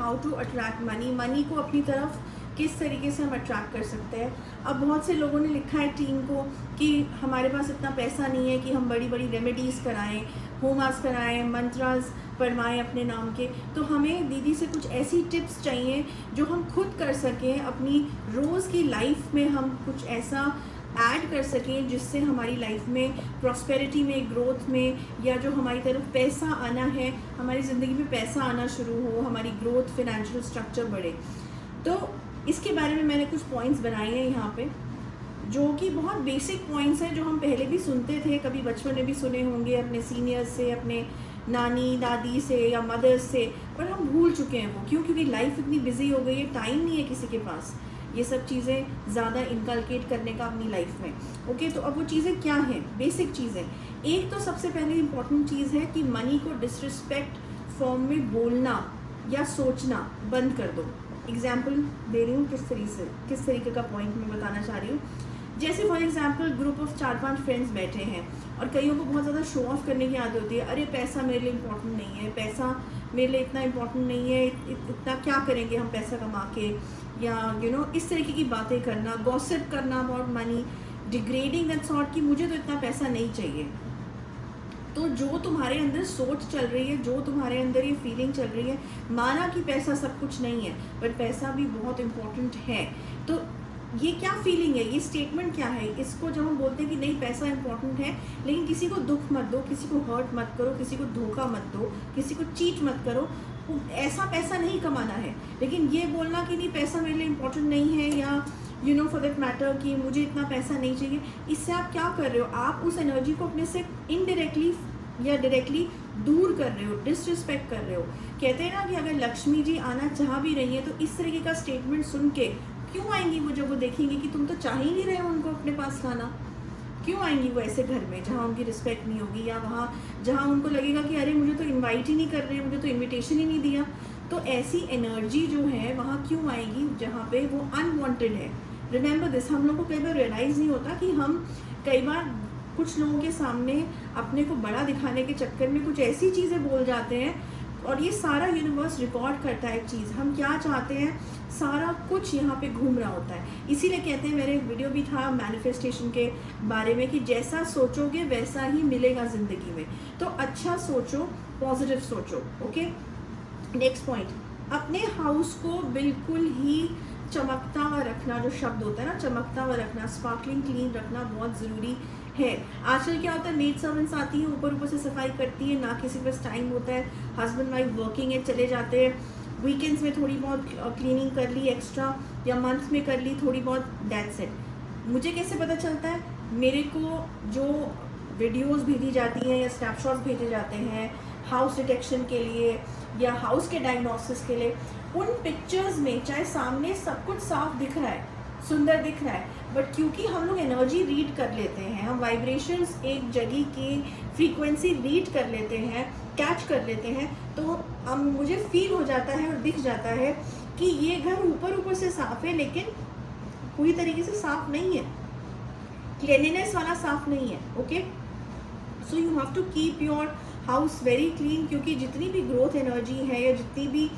How to attract money, money को अपनी तरफ किस तरीके से हम अट्रैक्ट कर सकते हैं। अब बहुत से लोगों ने लिखा है टीम को कि हमारे पास इतना पैसा नहीं है कि हम बड़ी बड़ी रेमेडीज़ कराएं, होमास कराएं, मंत्रास पढ़वाएं अपने नाम के। तो हमें दीदी से कुछ ऐसी टिप्स चाहिए जो हम खुद कर सकें, अपनी रोज़ की लाइफ में हम कुछ ऐसा ऐड कर सकें जिससे हमारी लाइफ में प्रॉस्पेरिटी में, ग्रोथ में, या जो हमारी तरफ पैसा आना है, हमारी ज़िंदगी में पैसा आना शुरू हो, हमारी ग्रोथ, फिनेंशियल स्ट्रक्चर बढ़े। तो इसके बारे में मैंने कुछ पॉइंट्स बनाए हैं यहाँ पे, जो कि बहुत बेसिक पॉइंट्स हैं, जो हम पहले भी सुनते थे, कभी बचपन में भी सुने होंगे अपने सीनियर्स से, अपने नानी दादी से या मदर्स से, पर हम भूल चुके हैं वो। क्यों? क्योंकि लाइफ इतनी बिजी हो गई है, टाइम नहीं है किसी के पास ये सब चीज़ें ज़्यादा इनकलकेट करने का अपनी लाइफ में। ओके, तो अब वो चीज़ें क्या हैं? बेसिक चीज़ें। एक तो सबसे पहले इम्पॉर्टेंट चीज़ है कि मनी को डिसरिस्पेक्ट फॉर्म में बोलना या सोचना बंद कर दो। एग्जाम्पल दे रही हूँ किस तरीके का पॉइंट मैं बताना चाह रही हूँ। जैसे for example group of 4-5 friends बैठे हैं और कईयों को बहुत ज़्यादा शो ऑफ करने की आदत होती है। अरे पैसा मेरे लिए इम्पोर्टेंट नहीं है, पैसा मेरे लिए इतना इम्पोर्टेंट नहीं है, इतना क्या करेंगे हम पैसा कमा के, या इस तरीके की बातें करना, गॉसिप करना about money, degrading that sort कि मुझे तो इतना पैसा नहीं चाहिए। तो जो तुम्हारे अंदर सोच चल रही है, जो तुम्हारे अंदर ये फीलिंग चल रही है, माना कि पैसा सब कुछ नहीं है, बट पैसा भी बहुत इम्पोर्टेंट है। तो ये क्या फीलिंग है, ये स्टेटमेंट क्या है? इसको जब हम बोलते हैं कि नहीं पैसा इंपॉर्टेंट है, लेकिन किसी को दुख मत दो, किसी को हर्ट मत करो, किसी को धोखा मत दो, किसी को चीट मत करो, ऐसा पैसा नहीं कमाना है। लेकिन ये बोलना कि नहीं पैसा मेरे लिए इम्पोर्टेंट नहीं है, या फॉर दैट मैटर कि मुझे इतना पैसा नहीं चाहिए, इससे आप क्या कर रहे हो? आप उस एनर्जी को अपने से इनडायरेक्टली या डायरेक्टली दूर कर रहे हो, डिसरिस्पेक्ट कर रहे हो। कहते हैं ना कि अगर लक्ष्मी जी आना चाह भी रही है तो इस तरीके का स्टेटमेंट सुन के क्यों आएंगी वो? जब वो देखेंगे कि तुम तो चाह ही नहीं रहे हो उनको अपने पास लाना, क्यों आएंगी वो ऐसे घर में जहाँ उनकी रिस्पेक्ट नहीं होगी, या वहाँ जहाँ उनको लगेगा कि अरे मुझे तो इनवाइट ही नहीं कर रहे हैं, मुझे तो इनविटेशन ही नहीं दिया। तो ऐसी एनर्जी जो है वहाँ क्यों आएगी जहाँ पे वो अनवांटेड है। रिमेंबर दिस, हम लोग को कई बार रियलाइज़ नहीं होता कि हम कई बार कुछ लोगों के सामने अपने को बड़ा दिखाने के चक्कर में कुछ ऐसी चीज़ें बोल जाते हैं, और ये सारा यूनिवर्स रिकॉर्ड करता है एक चीज़, हम क्या चाहते हैं, सारा कुछ यहाँ पे घूम रहा होता है। इसीलिए कहते हैं, मेरे एक वीडियो भी था मैनिफेस्टेशन के बारे में, कि जैसा सोचोगे वैसा ही मिलेगा ज़िंदगी में। तो अच्छा सोचो, पॉजिटिव सोचो। ओके, नेक्स्ट पॉइंट, अपने हाउस को बिल्कुल ही चमकता हुआ रखना, जो शब्द होता है ना चमकता हुआ रखना, स्पार्कलिंग क्लीन रखना बहुत ज़रूरी है। आजकल क्या होता है, मेड सर्वेंट्स आती हैं, ऊपर से सफाई करती है, ना किसी के पास टाइम होता है, हस्बैंड वाइफ वर्किंग है, चले जाते हैं, वीकेंड्स में थोड़ी बहुत क्लीनिंग कर ली एक्स्ट्रा, या मंथ में कर ली थोड़ी बहुत, दैट्स इट। मुझे कैसे पता चलता है? मेरे को जो वीडियोस भेजी जाती हैं या स्नैपशॉट्स भेजे जाते हैं हाउस डिटेक्शन के लिए या हाउस के डायग्नोसिस के लिए, उन पिक्चर्स में चाहे सामने सब कुछ साफ दिख रहा है, सुंदर दिख रहा है, बट क्योंकि हम लोग एनर्जी रीड कर लेते हैं, हम वाइब्रेशंस एक जगह की फ्रीक्वेंसी रीड कर लेते हैं, कैच कर लेते हैं, तो अब मुझे फील हो जाता है और दिख जाता है कि ये घर ऊपर से साफ है, लेकिन पूरी तरीके से साफ नहीं है, क्लीनिनेस वाला साफ नहीं है। Okay, so you have to keep your house very clean, क्योंकि जितनी भी ग्रोथ एनर्जी है या जितनी भी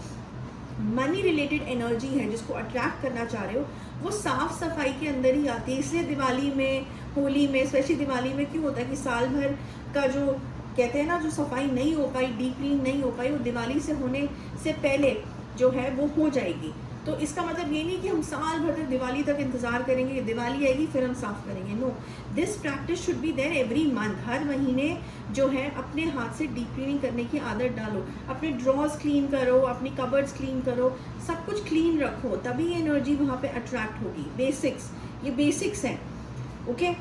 मनी रिलेटेड एनर्जी है जिसको अट्रैक्ट करना चाह रहे हो, वो साफ सफाई के अंदर ही आती है। इसलिए दिवाली में, होली में, स्पेशली दिवाली में क्यों होता है कि साल भर का जो कहते हैं ना, जो सफाई नहीं हो पाई, डीप क्लीन नहीं हो पाई, वो दिवाली से होने से पहले जो है वो हो जाएगी। तो इसका मतलब ये नहीं कि हम साल भर तक दिवाली तक इंतज़ार करेंगे कि दिवाली आएगी फिर हम साफ़ करेंगे। No, this practice should be there every month. हर महीने जो है अपने हाथ से डीप क्लीनिंग करने की आदत डालो, अपने ड्रॉर्स क्लीन करो, अपनी कबर्ड्स क्लीन करो, सब कुछ क्लीन रखो, तभी ये एनर्जी वहाँ पे अट्रैक्ट होगी। बेसिक्स, ये बेसिक्स हैं। ओके,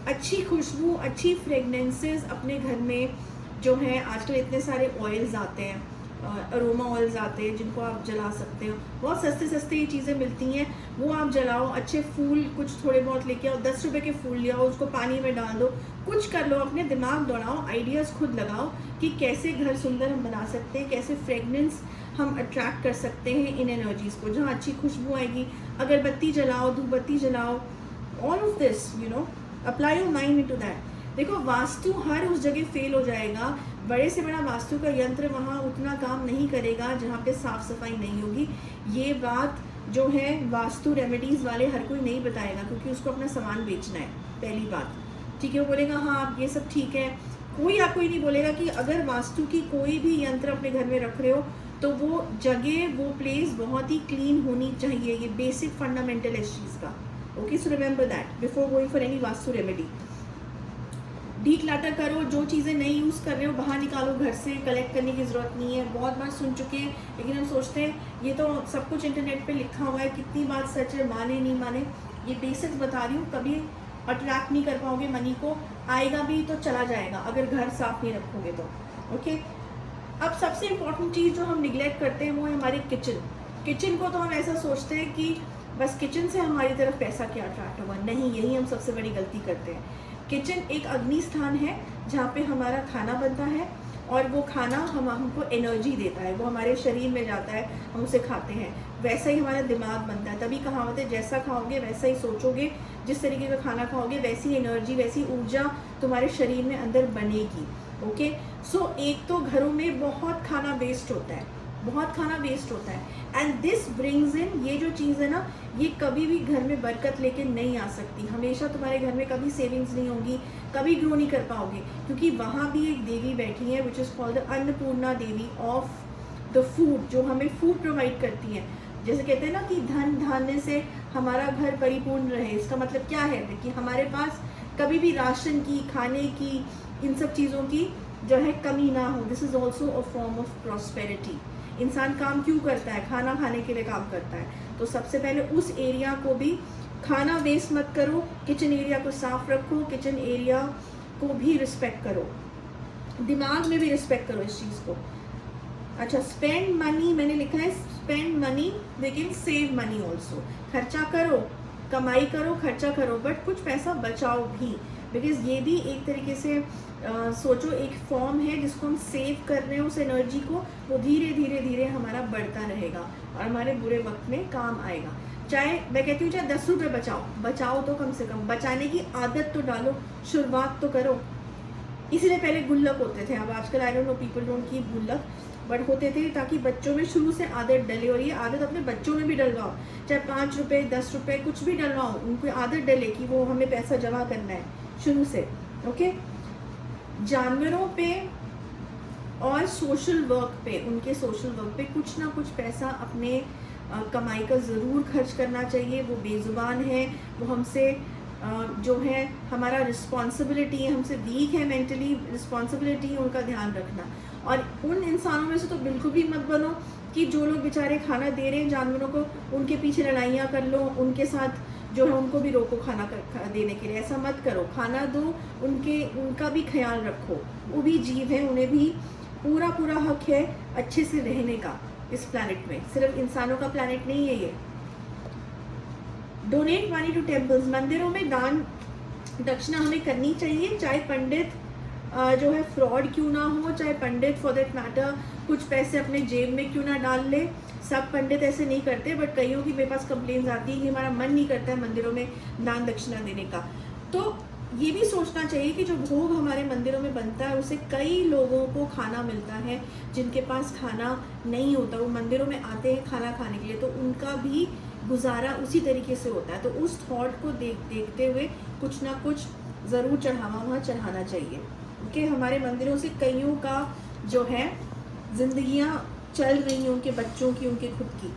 अच्छी खुशबू, अच्छी फ्रेगनेंसेस अपने घर में जो है, आजकल इतने सारे ऑयल्स आते हैं, अरोमा ऑयल्स आते हैं जिनको आप जला सकते हो, बहुत सस्ते सस्ते ये चीज़ें मिलती हैं, वो आप जलाओ। अच्छे फूल कुछ थोड़े बहुत लेके आओ, 10 रुपए के फूल ले आओ, उसको पानी में डाल दो, कुछ कर लो, अपने दिमाग दौड़ाओ, आइडियाज़ खुद लगाओ कि कैसे घर सुंदर हम बना सकते हैं, कैसे फ्रेगनेंस हम अट्रैक्ट कर सकते हैं इन एनर्जीज़ को, जहाँ अच्छी खुशबू आएगी। अगरबत्ती जलाओ, धूपबत्ती जलाओ, all of this apply your mind into that. देखो, वास्तु हर उस जगह फेल हो जाएगा बड़े से बड़ा वास्तु का यंत्र वहाँ उतना काम नहीं करेगा जहाँ पे साफ़ सफाई नहीं होगी। ये बात जो है वास्तु रेमेडीज़ वाले हर कोई नहीं बताएगा, क्योंकि उसको अपना सामान बेचना है, पहली बात। ठीक है, वो बोलेगा हाँ आप ये सब ठीक है। कोई आपको ये नहीं बोलेगा कि अगर वास्तु की कोई भी यंत्र अपने घर में रख रहे हो तो वो जगह, वो प्लेस बहुत ही क्लीन होनी चाहिए। ये बेसिक फंडामेंटल है इस चीज़ का। Okay, so remember that before going for any vastu remedy. Declutter करो, जो चीज़ें नहीं यूज़ कर रहे हो बाहर निकालो, घर से कलेक्ट करने की ज़रूरत नहीं है। बहुत बार सुन चुके हैं, लेकिन हम सोचते हैं ये तो सब कुछ इंटरनेट पे लिखा हुआ है, कितनी बात सच है, माने नहीं माने। ये बेसिक्स बता रही हूँ, कभी अट्रैक्ट नहीं कर पाओगे मनी को, आएगा भी तो चला जाएगा अगर घर साफ नहीं रखोगे तो। ओके, अब सबसे इम्पोर्टेंट चीज़ जो हम निगलेक्ट करते हैं वो है हमारी किचन। किचन को तो हम ऐसा सोचते हैं कि बस किचन से हमारी तरफ पैसा क्या अट्रैक्ट होगा, नहीं, यही हम सबसे बड़ी गलती करते हैं। किचन एक अग्नि स्थान है जहाँ पे हमारा खाना बनता है, और वो खाना हमको एनर्जी देता है, वो हमारे शरीर में जाता है, हम उसे खाते हैं। वैसा ही हमारा दिमाग बनता है, तभी कहावत है जैसा खाओगे वैसा ही सोचोगे, जिस तरीके का खाना खाओगे वैसी एनर्जी, वैसी ऊर्जा तुम्हारे शरीर में अंदर बनेगी। ओके, सो एक तो घरों में बहुत खाना वेस्ट होता है, बहुत खाना वेस्ट होता है, एंड दिस ब्रिंग्स इन, ये जो चीज़ है ना, ये कभी भी घर में बरकत लेके नहीं आ सकती। हमेशा तुम्हारे घर में कभी सेविंग्स नहीं होगी, कभी ग्रो नहीं कर पाओगे, क्योंकि वहाँ भी एक देवी बैठी है which is called the Annapurna Devi of the food, जो हमें फूड प्रोवाइड करती है। जैसे कहते हैं ना कि धन धान्य से हमारा घर परिपूर्ण रहे, इसका मतलब क्या है कि हमारे पास कभी भी राशन की, खाने की, इन सब चीज़ों की जो है कमी ना हो। This is also a form of prosperity. इंसान काम क्यों करता है? खाना खाने के लिए काम करता है। तो सबसे पहले उस एरिया को भी, खाना वेस्ट मत करो, किचन एरिया को साफ रखो, किचन एरिया को भी रिस्पेक्ट करो, दिमाग में भी रिस्पेक्ट करो इस चीज़ को। अच्छा, स्पेंड मनी, मैंने लिखा है स्पेंड मनी लेकिन सेव मनी ऑल्सो। खर्चा करो, कमाई करो, खर्चा करो, बट कुछ पैसा बचाओ भी, बिकॉज ये भी एक तरीके से सोचो एक फॉर्म है जिसको हम सेव कर रहे हैं, उस एनर्जी को, वो धीरे धीरे धीरे हमारा बढ़ता रहेगा और हमारे बुरे वक्त में काम आएगा। चाहे मैं कहती हूँ चाहे 10 रुपये बचाओ तो कम से कम बचाने की आदत तो डालो, शुरुआत तो करो। इसलिए पहले गुल्लक होते थे, अब आजकल I don't know people don't keep गुल्लक, बट होते थे ताकि बच्चों में शुरू से आदत डले, और ये आदत अपने बच्चों में भी डलवाओ, चाहे 5 रुपये 10 रुपये कुछ भी डलवाओ, उनको आदत डले कि वो हमें पैसा जमा करना है शुरू से। ओके, जानवरों पे और सोशल वर्क पे, उनके सोशल वर्क पे कुछ ना कुछ पैसा अपने कमाई का ज़रूर खर्च करना चाहिए। वो बेज़ुबान है, वो हमसे जो है हमारा रिस्पॉन्सिबिलिटी है, हमसे वीक है मेंटली, रिस्पॉन्सिबिलिटी है उनका ध्यान रखना। और उन इंसानों में से तो बिल्कुल भी मत बनो कि जो लोग बेचारे खाना दे रहे हैं जानवरों को, उनके पीछे लड़ाइयाँ कर लो, उनके साथ जो है उनको भी रोको खाना देने के लिए, ऐसा मत करो। खाना दो, उनका भी ख्याल रखो, वो भी जीव है, उन्हें भी पूरा हक है अच्छे से रहने का इस प्लैनेट में, सिर्फ इंसानों का प्लैनेट नहीं है ये। डोनेट मनी टू टेम्पल्स, मंदिरों में दान दक्षिणा हमें करनी चाहिए, चाहे पंडित जो है फ्रॉड क्यों ना हो, चाहे पंडित फॉर दैट मैटर कुछ पैसे अपने जेब में क्यों ना डाल ले। सब पंडित ऐसे नहीं करते, बट कईयों की मेरे पास कंप्लेंट्स आती है कि हमारा मन नहीं करता है मंदिरों में दान दक्षिणा देने का। तो ये भी सोचना चाहिए कि जो भोग हमारे मंदिरों में बनता है उसे कई लोगों को खाना मिलता है जिनके पास खाना नहीं होता, वो मंदिरों में आते हैं खाना खाने के लिए, तो उनका भी गुजारा उसी तरीके से होता है। तो उस थॉट को देखते हुए कुछ ना कुछ ज़रूर चढ़ावा वहाँ चढ़ाना चाहिए। ओके, हमारे मंदिरों से कईयों का जो है जिंदगियाँ चल रही हैं, उनके बच्चों की, उनके खुद की।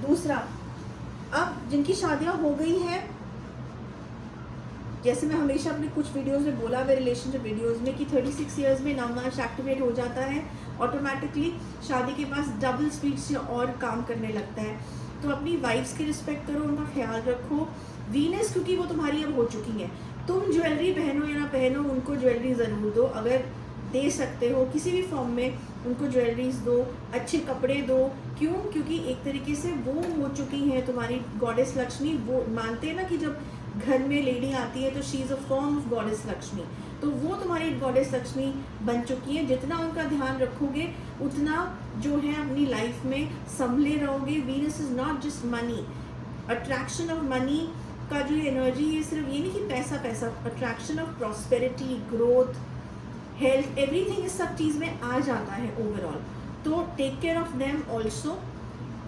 दूसरा, अब जिनकी शादियाँ हो गई हैं, जैसे मैं हमेशा अपने कुछ वीडियोस में बोला हुआ रिलेशनशिप वीडियोस में कि 36 इयर्स में नवनाश एक्टिवेट हो जाता है ऑटोमेटिकली, शादी के पास डबल स्पीड से और काम करने लगता है। तो अपनी वाइफ्स की रिस्पेक्ट करो, उनका ख्याल रखो। वीनस क्योंकि वो तुम्हारी अब हो चुकी हैं, तुम ज्वेलरी पहनो या ना पहनो, उनको ज्वेलरी ज़रूर दो, अगर दे सकते हो किसी भी फॉर्म में उनको ज्वेलरीज दो, अच्छे कपड़े दो। क्यों? क्योंकि एक तरीके से वो हो चुकी हैं तुम्हारी गॉडेस लक्ष्मी। वो मानते हैं ना कि जब घर में लेडी आती है तो she is a form of goddess Lakshmi, तो वो तुम्हारी गॉडेस लक्ष्मी बन चुकी है। जितना उनका ध्यान रखोगे उतना जो है अपनी लाइफ में संभले रहोगे। Venus is not just money, attraction of money का जो एनर्जी है सिर्फ ये नहीं कि पैसा, attraction of prosperity, growth, health, everything इस सब चीज़ में आ जाता है ओवरऑल। तो take care of them also.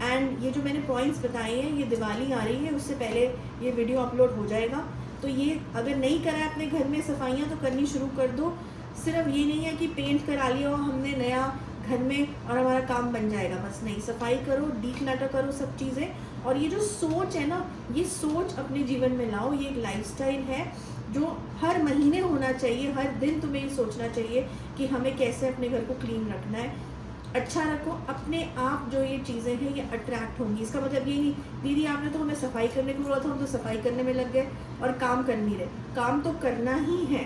And ये जो मैंने पॉइंट्स बताए हैं, ये दिवाली आ रही है, उससे पहले ये वीडियो अपलोड हो जाएगा, तो ये अगर नहीं करा है अपने घर में सफाइयाँ तो करनी शुरू कर दो। सिर्फ ये नहीं है कि पेंट करा लिया और हमने नया घर में और हमारा काम बन जाएगा, बस नहीं, सफाई करो, डीक्लटर करो सब चीज़ें। और ये जो सोच है ना, ये सोच अपने जीवन में लाओ। ये एक लाइफस्टाइल है जो हर महीने होना चाहिए, हर दिन तुम्हें ये सोचना चाहिए कि हमें कैसे अपने घर को क्लीन रखना है। अच्छा रखो, अपने आप जो ये चीज़ें हैं ये अट्रैक्ट होंगी। इसका मतलब ये नहीं दीदी आपने तो हमें सफाई करने को बोला था, हम तो सफाई करने में लग गए और काम कर नहीं रहे। काम तो करना ही है,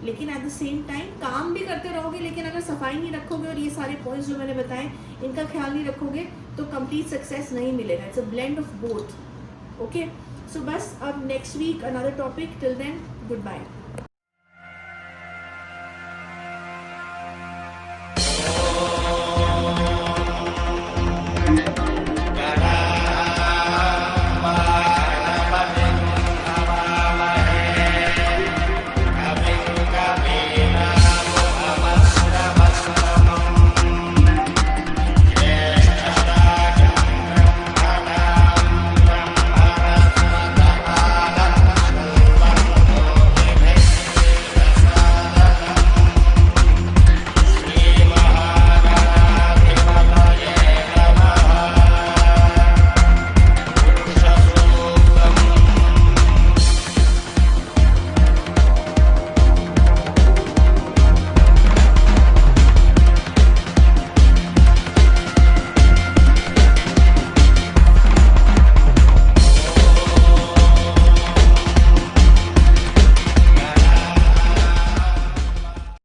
लेकिन एट द सेम टाइम काम भी करते रहोगे, लेकिन अगर सफाई नहीं रखोगे और ये सारे पॉइंट्स जो मैंने बताए इनका ख्याल नहीं रखोगे तो कंप्लीट सक्सेस नहीं मिलेगा। It's a blend of both. Okay, so बस अब next week another topic. Till then good bye.